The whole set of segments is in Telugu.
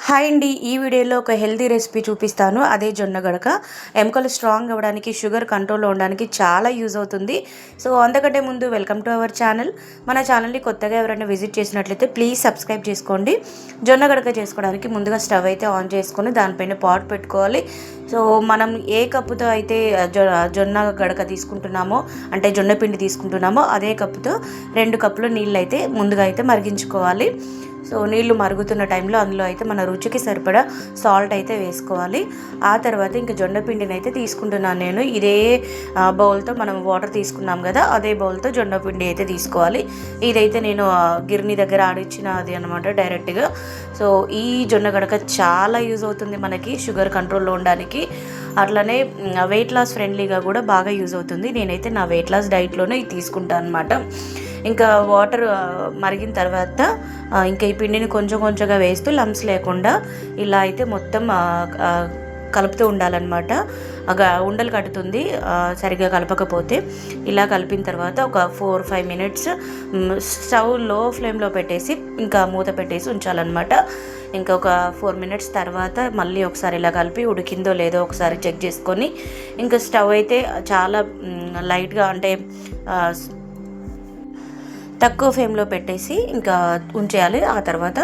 హాయ్ అండి, ఈ వీడియోలో ఒక హెల్తీ రెసిపీ చూపిస్తాను. అదే జొన్న గడక. ఎముకలు స్ట్రాంగ్ అవ్వడానికి, షుగర్ కంట్రోల్లో ఉండడానికి చాలా యూజ్ అవుతుంది. సో అంతకంటే ముందు వెల్కమ్ టు అవర్ ఛానల్. మన ఛానల్ని కొత్తగా ఎవరైనా విజిట్ చేసినట్లయితే ప్లీజ్ సబ్స్క్రైబ్ చేసుకోండి. జొన్న గడక చేసుకోవడానికి ముందుగా స్టవ్ అయితే ఆన్ చేసుకొని దానిపైన పాట్ పెట్టుకోవాలి. సో మనం ఏ కప్పుతో అయితే జొన్న గడక తీసుకుంటున్నామో, అంటే జొన్న పిండి తీసుకుంటున్నామో అదే కప్పుతో 2 కప్పుల నీళ్ళు అయితే ముందుగా అయితే మరిగించుకోవాలి. సో నీళ్ళు మరుగుతున్న టైంలో అందులో అయితే మన రుచికి సరిపడా సాల్ట్ అయితే వేసుకోవాలి. ఆ తర్వాత ఇంకా జొన్న పిండిని అయితే తీసుకుంటున్నాను నేను. ఇదే బౌల్తో మనం వాటర్ తీసుకున్నాం కదా, అదే బౌల్తో జొన్న పిండి అయితే తీసుకోవాలి. ఇదైతే నేను గిర్ని దగ్గర ఆడిచ్చిన అది అనమాట డైరెక్ట్గా. సో ఈ జొన్న గడక చాలా యూజ్ అవుతుంది మనకి షుగర్ కంట్రోల్లో ఉండడానికి. అట్లనే వెయిట్ లాస్ ఫ్రెండ్లీగా కూడా బాగా యూజ్ అవుతుంది. నేనైతే నా వెయిట్ లాస్ డైట్లోనే ఇది తీసుకుంటాను అనమాట. ఇంకా వాటర్ మరిగిన తర్వాత ఇంకా ఈ పిండిని కొంచెం కొంచెంగా వేస్తూ లంప్స్ లేకుండా ఇలా అయితే మొత్తం కలుపుతూ ఉండాలన్నమాట. ఉండలు కట్టుతుంది సరిగ్గా కలపకపోతే. ఇలా కలిపిన తర్వాత ఒక 4-5 మినిట్స్ స్టవ్ లో ఫ్లేమ్లో పెట్టేసి ఇంకా మూత పెట్టేసి ఉంచాలన్నమాట. ఇంకొక 4 మినిట్స్ తర్వాత మళ్ళీ ఒకసారి ఇలా కలిపి ఉడికిందో లేదో ఒకసారి చెక్ చేసుకొని ఇంకా స్టవ్ అయితే చాలా లైట్గా, అంటే తక్కువ ఫ్లేమ్లో పెట్టేసి ఇంకా ఉంచేయాలి. ఆ తర్వాత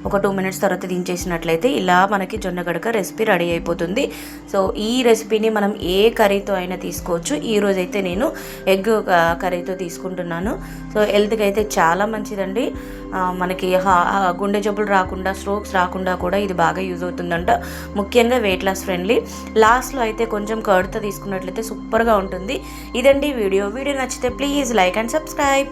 ఒక 2 మినిట్స్ తర్వాత దించేసినట్లయితే ఇలా మనకి జొన్న గడక రెసిపీ రెడీ అయిపోతుంది. సో ఈ రెసిపీని మనం ఏ కర్రీతో అయినా తీసుకోవచ్చు. ఈరోజైతే నేను ఎగ్ కర్రీతో తీసుకుంటున్నాను. సో హెల్త్కి అయితే చాలా మంచిదండి. మనకి గుండె జబ్బులు రాకుండా, స్ట్రోక్స్ రాకుండా కూడా ఇది బాగా యూజ్ అవుతుందంట. ముఖ్యంగా వెయిట్ లాస్ ఫ్రెండ్లీ. లాస్ట్లో అయితే కొంచెం కర్డ్తో తీసుకున్నట్లయితే సూపర్గా ఉంటుంది. ఇదండి వీడియో నచ్చితే ప్లీజ్ లైక్ అండ్ సబ్స్క్రైబ్.